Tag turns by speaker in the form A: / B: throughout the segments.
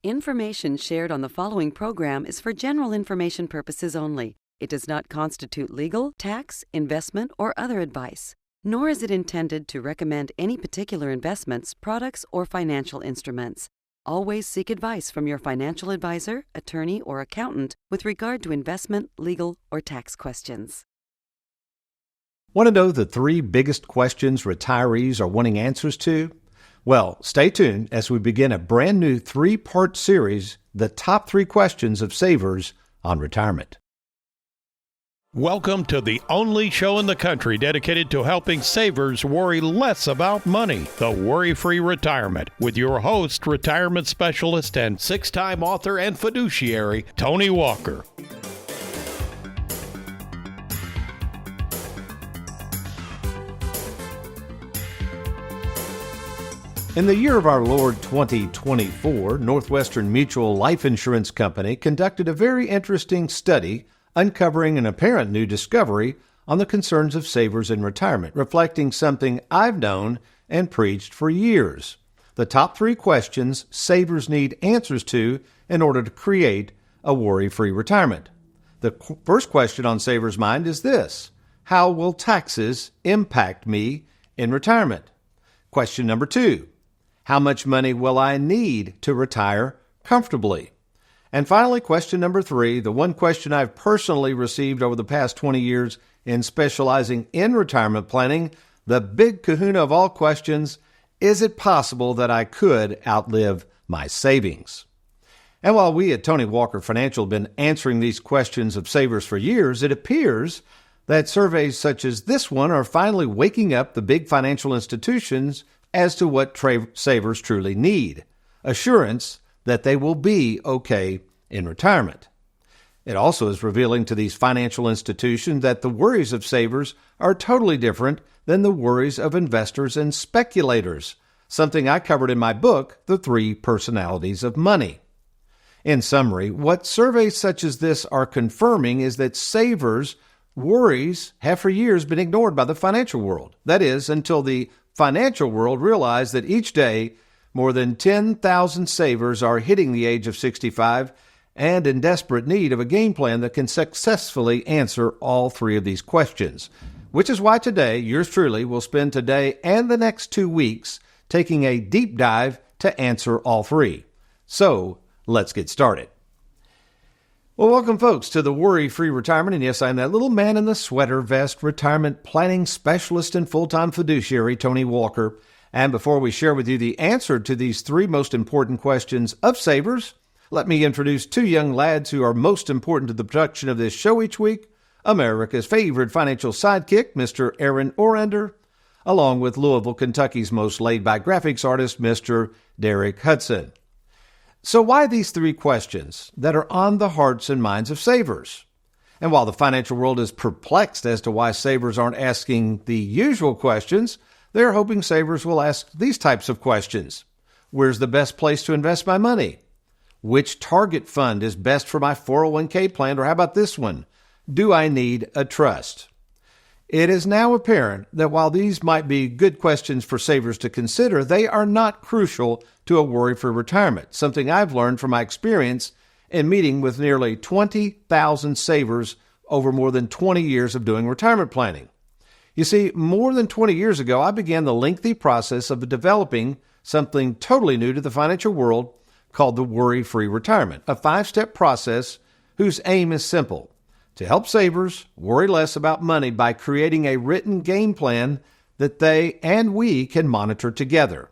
A: Information shared on the following program is for general information purposes only. It does not constitute legal, tax, investment, or other advice, nor is it intended to recommend any particular investments, products, or financial instruments. Always seek advice from your financial advisor, attorney, or accountant with regard to investment, legal, or tax questions.
B: Want to know the 3 biggest questions retirees are wanting answers to? Well, stay tuned as we begin a brand new 3-part series, The Top 3 Questions of Savers on Retirement.
C: Welcome to the only show in the country dedicated to helping savers worry less about money, the WorryFree Retirement, with your host, retirement specialist and 6-time author and fiduciary, Tony Walker.
B: In the year of our Lord 2024, Northwestern Mutual Life Insurance Company conducted a very interesting study uncovering an apparent new discovery on the concerns of savers in retirement, reflecting something I've known and preached for years. The top 3 questions savers need answers to in order to create a worry-free retirement. The first question on savers' mind is this: how will taxes impact me in retirement? Question number 2: how much money will I need to retire comfortably? And finally, question number 3, the one question I've personally received over the past 20 years in specializing in retirement planning, the big kahuna of all questions: is it possible that I could outlive my savings? And while we at Tony Walker Financial have been answering these questions of savers for years, it appears that surveys such as this one are finally waking up the big financial institutions as to what savers truly need: assurance that they will be okay in retirement. It also is revealing to these financial institutions that the worries of savers are totally different than the worries of investors and speculators, something I covered in my book, The 3 Personalities of Money. In summary, what surveys such as this are confirming is that savers' worries have for years been ignored by the financial world. That is, until the financial world realized that each day more than 10,000 savers are hitting the age of 65 and in desperate need of a game plan that can successfully answer all 3 of these questions, which is why today, yours truly will spend today and the next 2 weeks taking a deep dive to answer all 3. So, let's get started. Well, welcome, folks, to the Worry-Free Retirement. And yes, I'm that little man in the sweater vest, retirement planning specialist and full-time fiduciary, Tony Walker. And before we share with you the answer to these 3 most important questions of savers, let me introduce 2 young lads who are most important to the production of this show each week: America's favorite financial sidekick, Mr. Aaron Orander, along with Louisville, Kentucky's most laid-back graphics artist, Mr. Derek Hudson. So why these 3 questions that are on the hearts and minds of savers? And while the financial world is perplexed as to why savers aren't asking the usual questions, they're hoping savers will ask these types of questions. Where's the best place to invest my money? Which target fund is best for my 401k plan? Or how about this one? Do I need a trust? It is now apparent that while these might be good questions for savers to consider, they are not crucial to a worry-free retirement, something I've learned from my experience in meeting with nearly 20,000 savers over more than 20 years of doing retirement planning. You see, more than 20 years ago, I began the lengthy process of developing something totally new to the financial world called the Worry-Free Retirement, a 5-step process whose aim is simple: to help savers worry less about money by creating a written game plan that they and we can monitor together.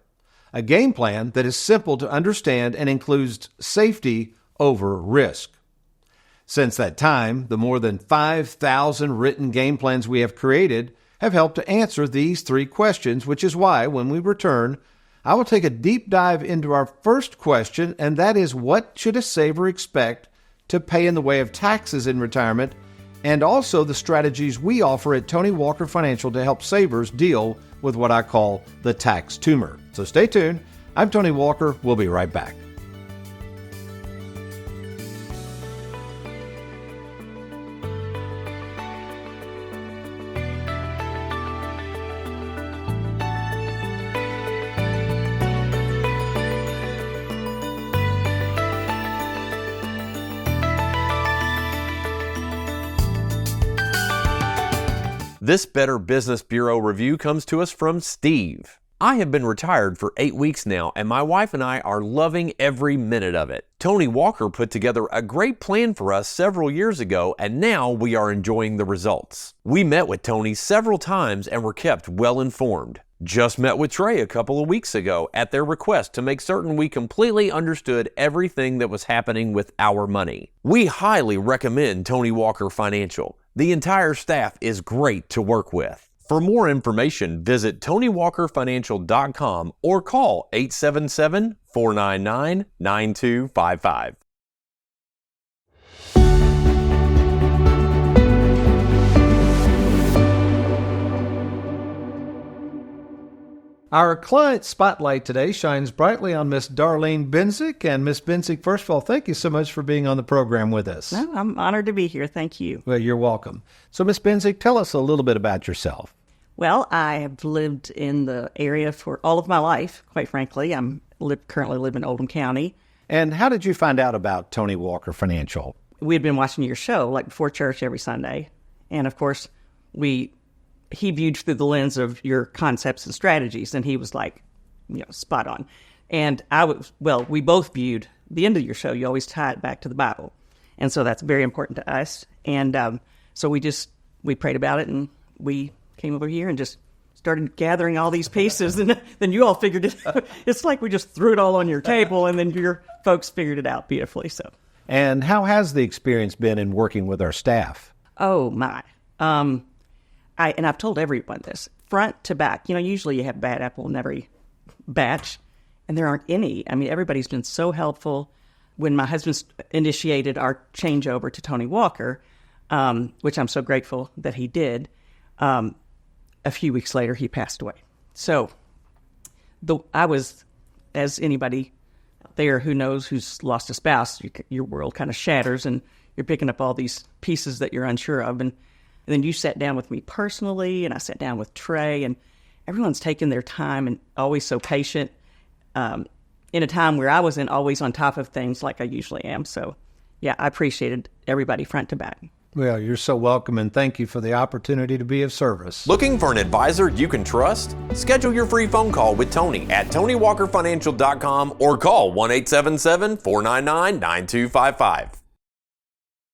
B: A game plan that is simple to understand and includes safety over risk. Since that time, the more than 5,000 written game plans we have created have helped to answer these 3 questions, which is why, when we return, I will take a deep dive into our first question, and that is: what should a saver expect to pay in the way of taxes in retirement, and also the strategies we offer at Tony Walker Financial to help savers deal with what I call the tax tumor. So stay tuned. I'm Tony Walker. We'll be right back.
D: This Better Business Bureau review comes to us from Steve. I have been retired for 8 weeks now, and my wife and I are loving every minute of it. Tony Walker put together a great plan for us several years ago, and now we are enjoying the results. We met with Tony several times and were kept well informed. Just met with Trey a couple of weeks ago at their request to make certain we completely understood everything that was happening with our money. We highly recommend Tony Walker Financial. The entire staff is great to work with. For more information, visit TonyWalkerFinancial.com or call 877-499-9255.
B: Our client spotlight today shines brightly on Miss Darlene Benzik. And Miss Benzik, first of all, thank you so much for being on the program with us.
E: No, I'm honored to be here. Thank you.
B: Well, you're welcome. So, Miss Benzik, tell us a little bit about yourself.
E: Well, I have lived in the area for all of my life, quite frankly. Currently live in Oldham County.
B: And how did you find out about Tony Walker Financial?
E: We had been watching your show, like before church every Sunday. And of course, he viewed through the lens of your concepts and strategies, and he was like, spot on. And we both viewed the end of your show. You always tie it back to the Bible. And so that's very important to us. And so we prayed about it, and we came over here and just started gathering all these pieces, and then you all figured it out. It's like we just threw it all on your table, and then your folks figured it out beautifully. So,
B: and how has the experience been in working with our staff?
E: Oh, my. I've told everyone this, front to back. Usually you have bad apple in every batch, and there aren't any. I mean, everybody's been so helpful. When my husband initiated our changeover to Tony Walker, which I'm so grateful that he did, a few weeks later, he passed away. So I was, as anybody out there who knows who's lost a spouse, your world kind of shatters, and you're picking up all these pieces that you're unsure of. And then you sat down with me personally, and I sat down with Trey, and everyone's taken their time and always so patient in a time where I wasn't always on top of things like I usually am. So, yeah, I appreciated everybody front to back.
B: Well, you're so welcome, and thank you for the opportunity to be of service.
D: Looking for an advisor you can trust? Schedule your free phone call with Tony at TonyWalkerFinancial.com or call 1-877-499-9255.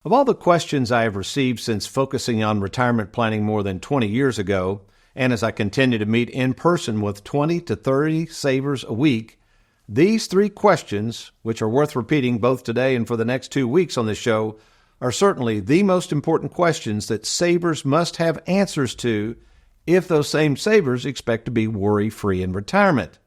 B: Of all the questions I have received since focusing on retirement planning more than 20 years ago, and as I continue to meet in person with 20 to 30 savers a week, these three questions, which are worth repeating both today and for the next 2 weeks on this show, are certainly the most important questions that savers must have answers to if those same savers expect to be worry-free in retirement.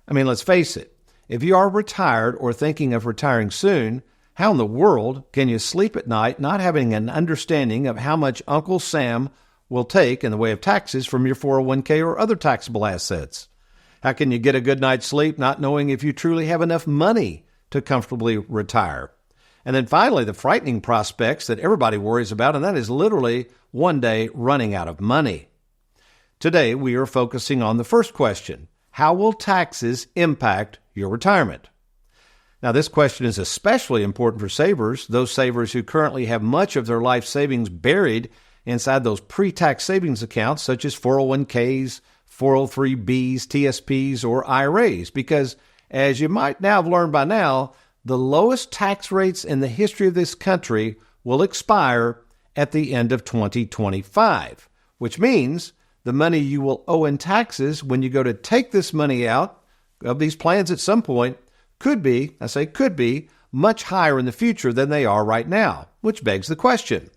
B: I mean, let's face it, if you are retired or thinking of retiring soon, how in the world can you sleep at night not having an understanding of how much Uncle Sam will take in the way of taxes from your 401k or other taxable assets? How can you get a good night's sleep not knowing if you truly have enough money to comfortably retire? And then finally, the frightening prospects that everybody worries about, and that is literally one day running out of money. Today, we are focusing on the first question: how will taxes impact your retirement? Now, this question is especially important for savers, those savers who currently have much of their life savings buried inside those pre-tax savings accounts, such as 401ks, 403bs, TSPs, or IRAs, because as you might now have learned by now, the lowest tax rates in the history of this country will expire at the end of 2025, which means the money you will owe in taxes when you go to take this money out of these plans at some point could be, I say could be, much higher in the future than they are right now, which begs the question: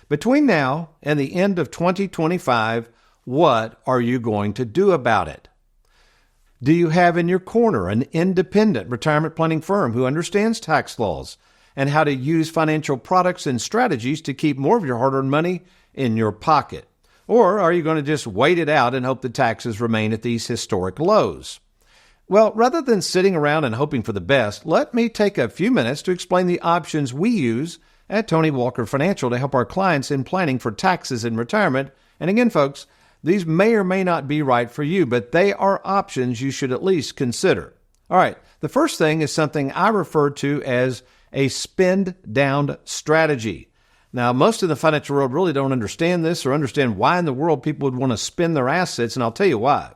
B: between now and the end of 2025, what are you going to do about it? Do you have in your corner an independent retirement planning firm who understands tax laws and how to use financial products and strategies to keep more of your hard-earned money in your pocket? Or are you going to just wait it out and hope the taxes remain at these historic lows? Well, rather than sitting around and hoping for the best, let me take a few minutes to explain the options we use at Tony Walker Financial to help our clients in planning for taxes in retirement. And again, folks, these may or may not be right for you, but they are options you should at least consider. All right, the first thing is something I refer to as a spend-down strategy. Now, most in the financial world really don't understand this or understand why in the world people would want to spend their assets, and I'll tell you why.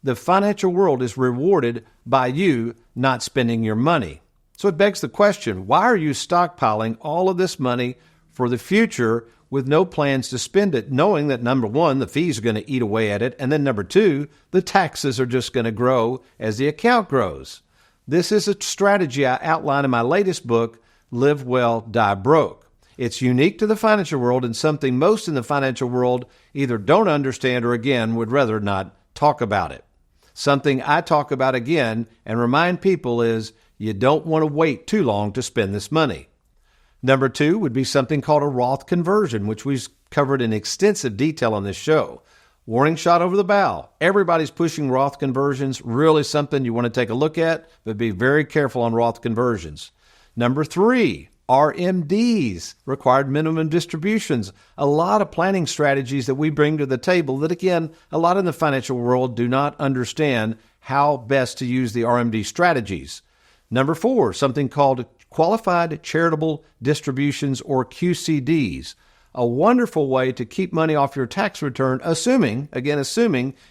B: The financial world is rewarded by you not spending your money. So it begs the question, why are you stockpiling all of this money for the future with no plans to spend it, knowing that, number one, the fees are going to eat away at it, and then number two, the taxes are just going to grow as the account grows? This is a strategy I outline in my latest book, Live Well, Die Broke. It's unique to the financial world and something most in the financial world either don't understand or, again, would rather not talk about it. Something I talk about again and remind people is you don't want to wait too long to spend this money. Number two would be something called a Roth conversion, which we've covered in extensive detail on this show. Warning shot over the bow. Everybody's pushing Roth conversions. Really something you want to take a look at, but be very careful on Roth conversions. Number three, RMDs, required minimum distributions. A lot of planning strategies that we bring to the table that, again, a lot in the financial world do not understand how best to use the RMD strategies. Number four, something called qualified charitable distributions, or QCDs. A wonderful way to keep money off your tax return, assuming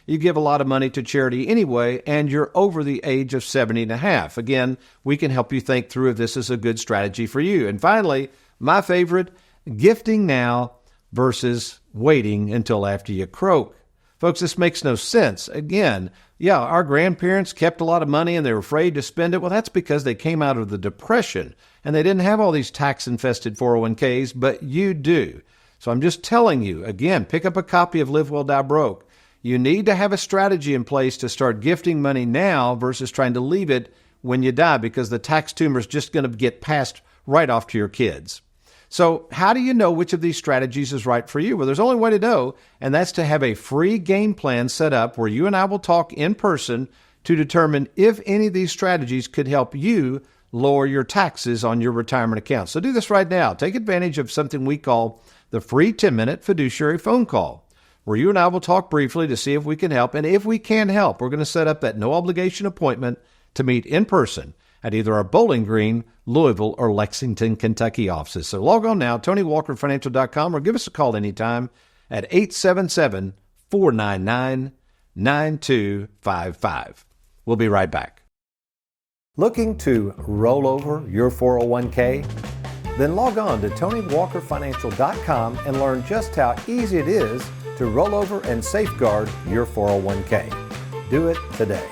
B: you give a lot of money to charity anyway and you're over the age of 70 and a half. Again, we can help you think through if this is a good strategy for you. And finally, my favorite, gifting now versus waiting until after you croak. Folks, this makes no sense. Again, our grandparents kept a lot of money and they were afraid to spend it. Well, that's because they came out of the Depression and they didn't have all these tax-infested 401ks, but you do. So I'm just telling you, again, pick up a copy of Live Well, Die Broke. You need to have a strategy in place to start gifting money now versus trying to leave it when you die, because the tax tumor is just going to get passed right off to your kids. So how do you know which of these strategies is right for you? Well, there's only one way to know, and that's to have a free game plan set up where you and I will talk in person to determine if any of these strategies could help you lower your taxes on your retirement account. So do this right now. Take advantage of something we call the free 10-minute fiduciary phone call, where you and I will talk briefly to see if we can help. And if we can help, we're going to set up that no-obligation appointment to meet in person at either our Bowling Green, Louisville, or Lexington, Kentucky offices. So log on now, TonyWalkerFinancial.com, or give us a call anytime at 877-499-9255. We'll be right back. Looking to roll over your 401k? Then log on to TonyWalkerFinancial.com and learn just how easy it is to roll over and safeguard your 401k. Do it today.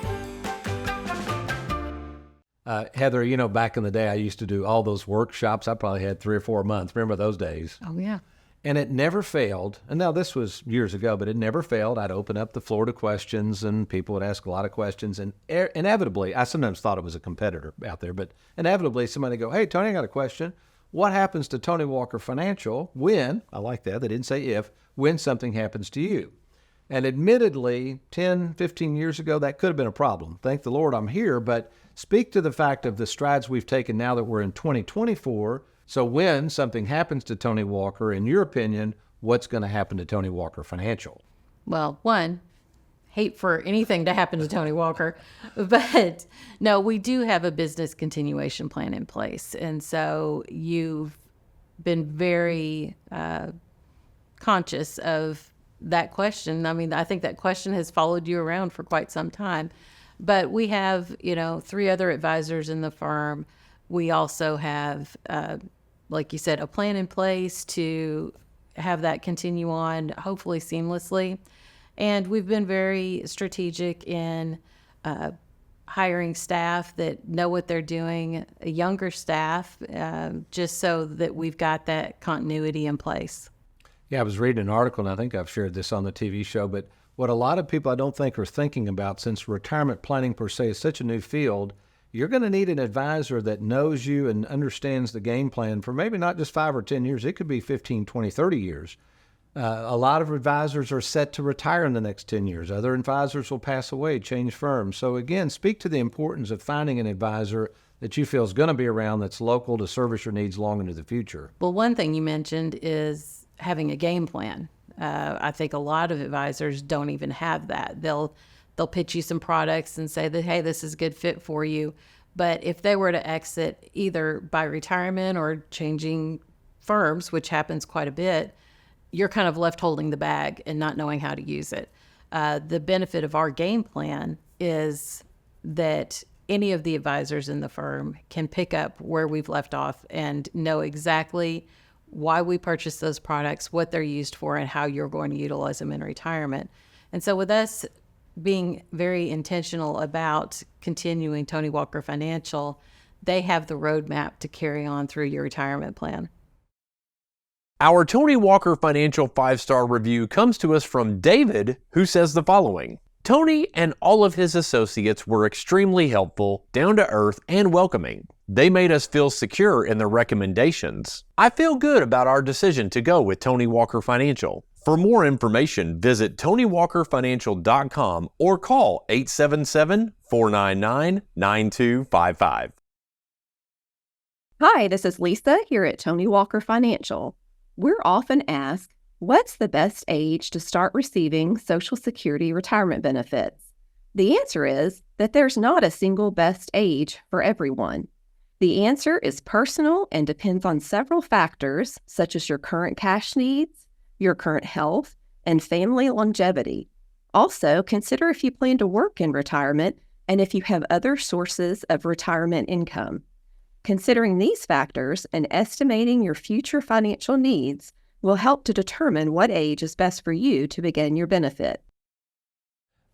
F: Heather, back in the day, I used to do all those workshops. I probably had 3 or 4 months. Remember those days?
G: Oh, yeah.
F: And it never failed. And now this was years ago, but it never failed. I'd open up the floor to questions, and people would ask a lot of questions. And inevitably, I sometimes thought it was a competitor out there, but inevitably somebody would go, "Hey, Tony, I got a question. What happens to Tony Walker Financial when," I like that, they didn't say if, "when something happens to you?" And admittedly, 10, 15 years ago, that could have been a problem. Thank the Lord I'm here, but speak to the fact of the strides we've taken now that we're in 2024. So when something happens to Tony Walker, in your opinion, what's going to happen to Tony Walker Financial?
G: Well, one, hate for anything to happen to Tony Walker. But no, we do have a business continuation plan in place. And so you've been very conscious of that question. I mean, I think that question has followed you around for quite some time. But we have, 3 other advisors in the firm. We also have, like you said, a plan in place to have that continue on, hopefully seamlessly. And we've been very strategic in hiring staff that know what they're doing, younger staff, just so that we've got that continuity in place.
F: Yeah, I was reading an article, and I think I've shared this on the TV show, but what a lot of people I don't think are thinking about, since retirement planning per se is such a new field, you're going to need an advisor that knows you and understands the game plan for maybe not just 5 or 10 years. It could be 15, 20, 30 years. A lot of advisors are set to retire in the next 10 years. Other advisors will pass away, change firms. So again, speak to the importance of finding an advisor that you feel is going to be around, that's local, to service your needs long into the future.
G: Well, one thing you mentioned is having a game plan. I think a lot of advisors don't even have that. They'll pitch you some products and say that, hey, this is a good fit for you. But if they were to exit either by retirement or changing firms, which happens quite a bit, you're kind of left holding the bag and not knowing how to use it. The benefit of our game plan is that any of the advisors in the firm can pick up where we've left off and know exactly why we purchased those products, what they're used for, and how you're going to utilize them in retirement. And so with us being very intentional about continuing Tony Walker Financial, they have the roadmap to carry on through your retirement plan.
D: Our Tony Walker Financial 5-star review comes to us from David, who says the following. Tony and all of his associates were extremely helpful, down to earth, and welcoming. They made us feel secure in their recommendations. I feel good about our decision to go with Tony Walker Financial. For more information, visit TonyWalkerFinancial.com or call 877-499-9255.
H: Hi, this is Lisa here at Tony Walker Financial. We're often asked, what's the best age to start receiving Social Security retirement benefits? The answer is that there's not a single best age for everyone. The answer is personal and depends on several factors, such as your current cash needs, your current health, and family longevity. Also, consider if you plan to work in retirement and if you have other sources of retirement income. Considering these factors and estimating your future financial needs will help to determine what age is best for you to begin your benefit.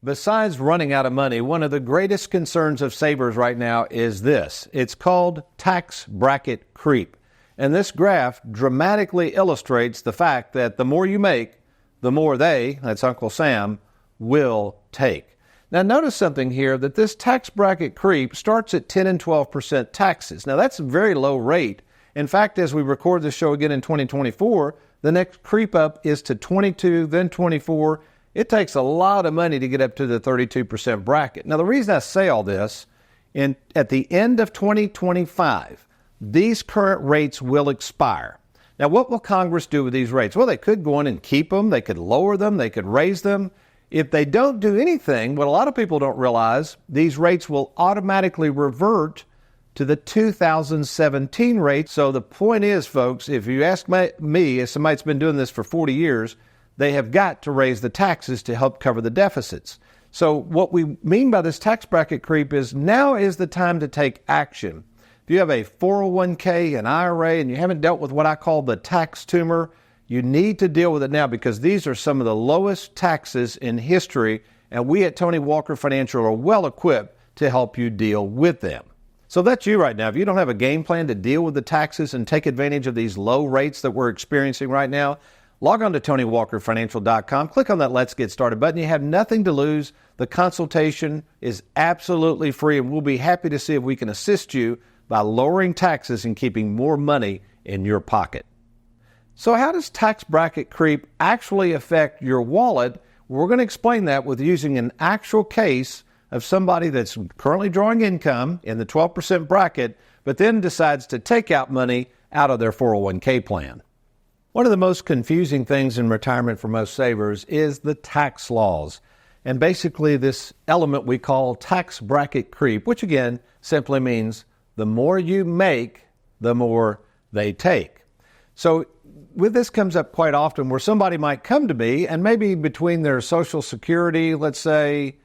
B: Besides running out of money, one of the greatest concerns of savers right now is this. It's called tax bracket creep. And this graph dramatically illustrates the fact that the more you make, the more they, that's Uncle Sam, will take. Now notice something here, that this tax bracket creep starts at 10 and 12% taxes. Now that's a very low rate. In fact, as we record this show again in 2024, the next creep up is to 22, then 24. It takes a lot of money to get up to the 32% bracket. Now the reason I say all this, at the end of 2025, these current rates will expire. Now, what will Congress do with these rates? Well, they could go in and keep them. They could lower them. They could raise them. If they don't do anything, what a lot of people don't realize, these rates will automatically revert to the 2017 rates. So the point is, folks, if you ask me, as somebody that's been doing this for 40 years, they have got to raise the taxes to help cover the deficits. So what we mean by this tax bracket creep is now is the time to take action. If you have a 401k, an IRA, and you haven't dealt with what I call the tax tumor, you need to deal with it now because these are some of the lowest taxes in history, and we at Tony Walker Financial are well equipped to help you deal with them. So that's you right now. If you don't have a game plan to deal with the taxes and take advantage of these low rates that we're experiencing right now, log on to TonyWalkerFinancial.com, click on that Let's Get Started button. You have nothing to lose. The consultation is absolutely free, and we'll be happy to see if we can assist you by lowering taxes and keeping more money in your pocket. So how does tax bracket creep actually affect your wallet? We're going to explain that with using an actual case of somebody that's currently drawing income in the 12% bracket, but then decides to take out money out of their 401k plan. One of the most confusing things in retirement for most savers is the tax laws. And basically this element we call tax bracket creep, which again simply means the more you make, the more they take. So with this comes up quite often where somebody might come to me and maybe between their Social Security, let's say,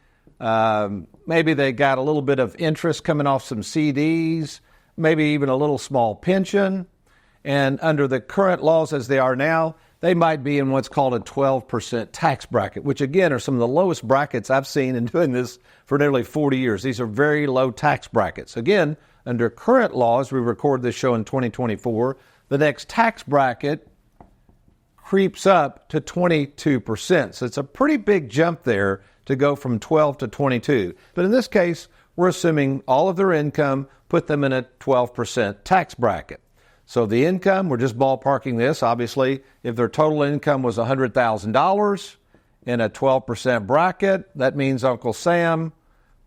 B: maybe they got a little bit of interest coming off some CDs, maybe even a little small pension. And under the current laws as they are now, they might be in what's called a 12% tax bracket, which again are some of the lowest brackets I've seen in doing this for nearly 40 years. These are very low tax brackets. Again, under current laws, we record this show in 2024, the next tax bracket creeps up to 22%. So it's a pretty big jump there to go from 12 to 22. But in this case, we're assuming all of their income put them in a 12% tax bracket. So the income, we're just ballparking this. Obviously, if their total income was $100,000 in a 12% bracket, that means Uncle Sam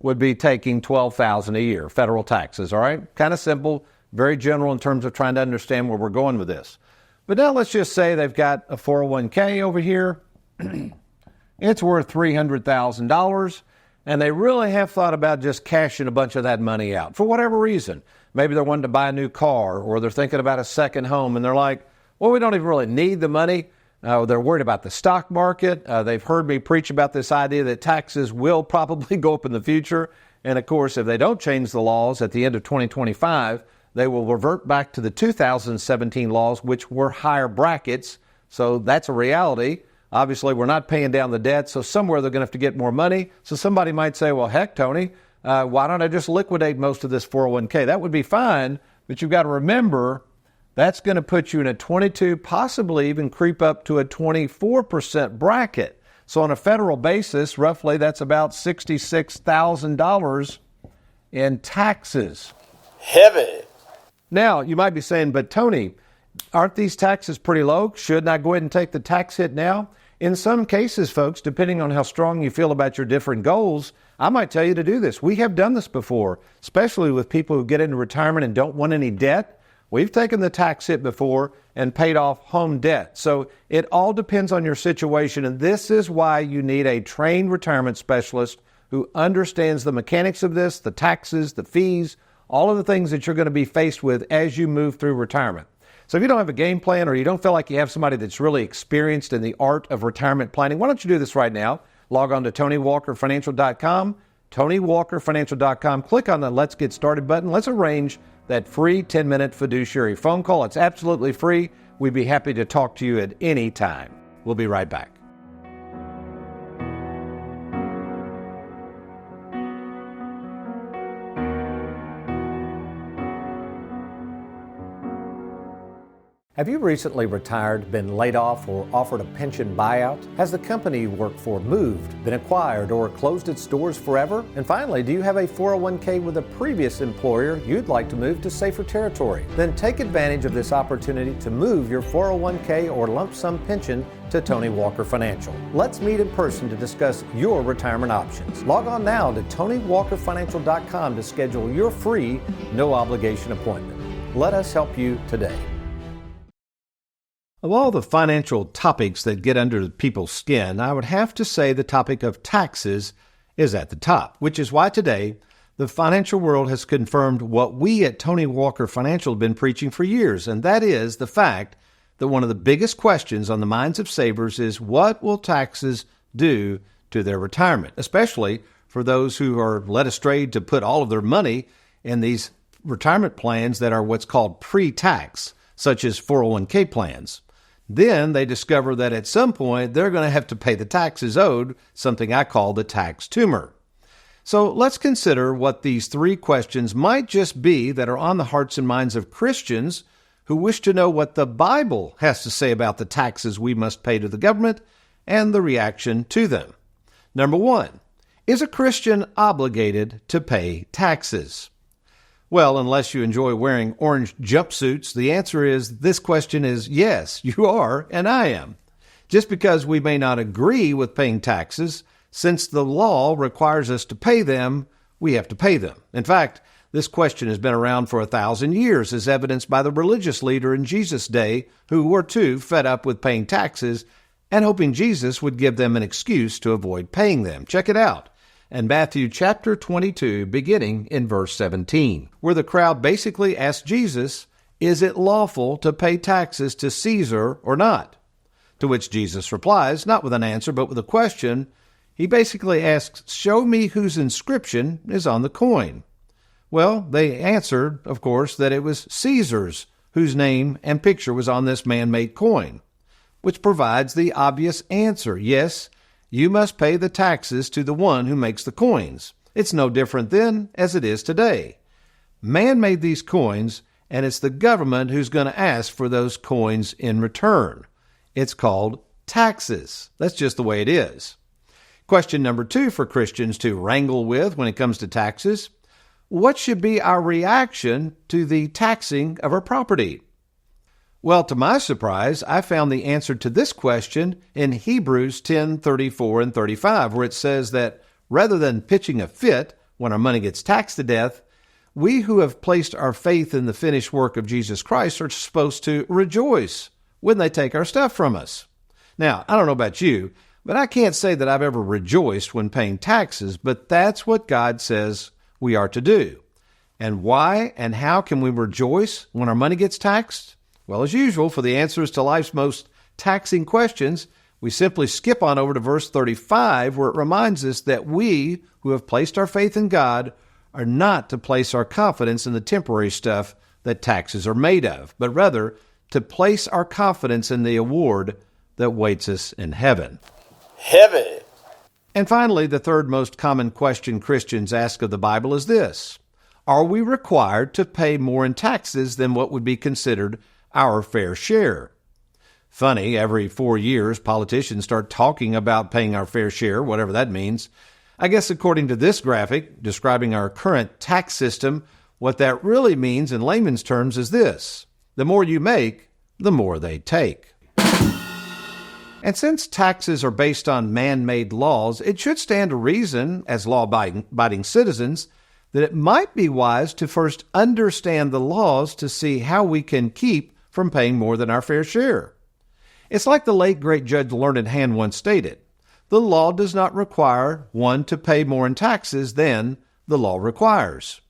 B: would be taking $12,000 a year, federal taxes, all right? Kind of simple, very general in terms of trying to understand where we're going with this. But now let's just say they've got a 401k over here. It's worth $300,000, and they really have thought about just cashing a bunch of that money out for whatever reason. Maybe they're wanting to buy a new car, or they're thinking about a second home, and they're like, well, we don't even really need the money. They're worried about the stock market. They've heard me preach about this idea that taxes will probably go up in the future. And of course, if they don't change the laws at the end of 2025, they will revert back to the 2017 laws, which were higher brackets. So that's a reality. Obviously, we're not paying down the debt, so somewhere they're going to have to get more money. So somebody might say, well, heck, Tony, why don't I just liquidate most of this 401k? That would be fine, but you've got to remember that's going to put you in a 22, possibly even creep up to a 24% bracket. So on a federal basis, roughly that's about $66,000 in taxes.
I: Heavy.
B: Now, you might be saying, but Tony, aren't these taxes pretty low? Shouldn't I go ahead and take the tax hit now? In some cases, folks, depending on how strong you feel about your different goals, I might tell you to do this. We have done this before, especially with people who get into retirement and don't want any debt. We've taken the tax hit before and paid off home debt. So it all depends on your situation, and this is why you need a trained retirement specialist who understands the mechanics of this, the taxes, the fees, all of the things that you're going to be faced with as you move through retirement. So if you don't have a game plan or you don't feel like you have somebody that's really experienced in the art of retirement planning, why don't you do this right now? Log on to TonyWalkerFinancial.com, TonyWalkerFinancial.com. Click on the Let's Get Started button. Let's arrange that free 10-minute fiduciary phone call. It's absolutely free. We'd be happy to talk to you at any time. We'll be right back. Have you recently retired, been laid off, or offered a pension buyout? Has the company you work for moved, been acquired, or closed its doors forever? And finally, do you have a 401k with a previous employer you'd like to move to safer territory? Then take advantage of this opportunity to move your 401k or lump sum pension to Tony Walker Financial. Let's meet in person to discuss your retirement options. Log on now to TonyWalkerFinancial.com to schedule your free, no obligation appointment. Let us help you today. Of all the financial topics that get under people's skin, I would have to say the topic of taxes is at the top, which is why today the financial world has confirmed what we at Tony Walker Financial have been preaching for years, and that is the fact that one of the biggest questions on the minds of savers is what will taxes do to their retirement, especially for those who are led astray to put all of their money in these retirement plans that are what's called pre-tax, such as 401k plans. Then they discover that at some point they're going to have to pay the taxes owed, something I call the tax tumor. So let's consider what these three questions might just be that are on the hearts and minds of Christians who wish to know what the Bible has to say about the taxes we must pay to the government and the reaction to them. Number one, is a Christian obligated to pay taxes? Well, unless you enjoy wearing orange jumpsuits, the answer is this question is yes, you are, and I am. Just because we may not agree with paying taxes, since the law requires us to pay them, we have to pay them. In fact, this question has been around for 1,000 years, as evidenced by the religious leader in Jesus' day, who were too fed up with paying taxes and hoping Jesus would give them an excuse to avoid paying them. Check it out. And Matthew chapter 22, beginning in verse 17, where the crowd basically asked Jesus, is it lawful to pay taxes to Caesar or not? To which Jesus replies, not with an answer, but with a question. He basically asks, show me whose inscription is on the coin. Well, they answered, of course, that it was Caesar's, whose name and picture was on this man-made coin, which provides the obvious answer. Yes, you must pay the taxes to the one who makes the coins. It's no different then as it is today. Man made these coins, and it's the government who's going to ask for those coins in return. It's called taxes. That's just the way it is. Question number two for Christians to wrangle with when it comes to taxes. What should be our reaction to the taxing of our property? Well, to my surprise, I found the answer to this question in Hebrews 10:34 and 35, where it says that rather than pitching a fit when our money gets taxed to death, we who have placed our faith in the finished work of Jesus Christ are supposed to rejoice when they take our stuff from us. Now, I don't know about you, but I can't say that I've ever rejoiced when paying taxes, but that's what God says we are to do. And why and how can we rejoice when our money gets taxed? Well, as usual, for the answers to life's most taxing questions, we simply skip on over to verse 35, where it reminds us that we, who have placed our faith in God, are not to place our confidence in the temporary stuff that taxes are made of, but rather to place our confidence in the award that waits us in heaven.
I: Heaven.
B: And finally, the third most common question Christians ask of the Bible is this: are we required to pay more in taxes than what would be considered our fair share? Funny, every 4 years, politicians start talking about paying our fair share, whatever that means. I guess according to this graphic describing our current tax system, what that really means in layman's terms is this: the more you make, the more they take. And since taxes are based on man-made laws, it should stand to reason, as law-abiding citizens, that it might be wise to first understand the laws to see how we can keep from paying more than our fair share. It's like the late great Judge Learned Hand once stated: the law does not require one to pay more in taxes than the law requires.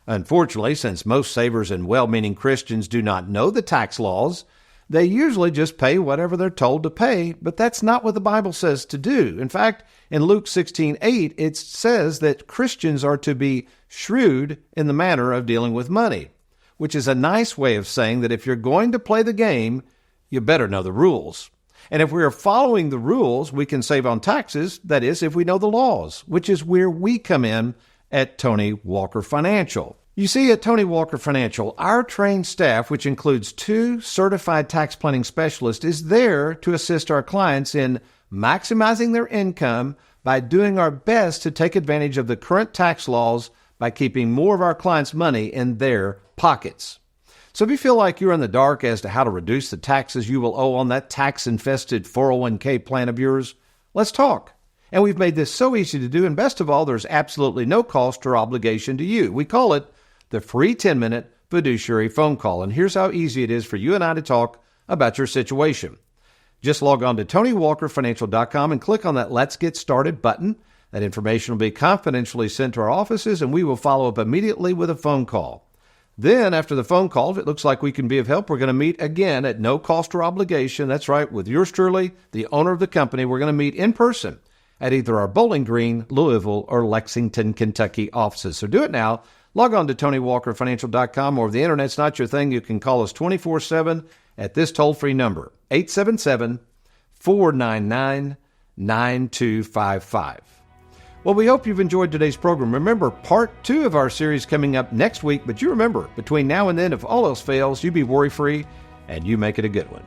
B: Unfortunately, since most savers and well-meaning Christians do not know the tax laws, they usually just pay whatever they're told to pay, but that's not what the Bible says to do. In fact, in Luke 16:8, it says that Christians are to be shrewd in the matter of dealing with money, which is a nice way of saying that if you're going to play the game, you better know the rules. And if we are following the rules, we can save on taxes, that is, if we know the laws, which is where we come in at Tony Walker Financial. You see, at Tony Walker Financial, our trained staff, which includes 2 certified tax planning specialists, is there to assist our clients in maximizing their income by doing our best to take advantage of the current tax laws by keeping more of our clients' money in their pockets. So if you feel like you're in the dark as to how to reduce the taxes you will owe on that tax-infested 401k plan of yours, let's talk. And we've made this so easy to do, and best of all, there's absolutely no cost or obligation to you. We call it the free 10-minute fiduciary phone call, and here's how easy it is for you and I to talk about your situation. Just log on to TonyWalkerFinancial.com and click on that Let's Get Started button. That information will be confidentially sent to our offices, and we will follow up immediately with a phone call. Then, after the phone call, if it looks like we can be of help, we're going to meet again at no cost or obligation. That's right, with yours truly, the owner of the company. We're going to meet in person at either our Bowling Green, Louisville, or Lexington, Kentucky offices. So do it now. Log on to TonyWalkerFinancial.com, or if the internet's not your thing, you can call us 24/7 at this toll-free number, 877-499-9255. Well, we hope you've enjoyed today's program. Remember, part 2 of our series coming up next week. But you remember, between now and then, if all else fails, you be worry-free and you make it a good one.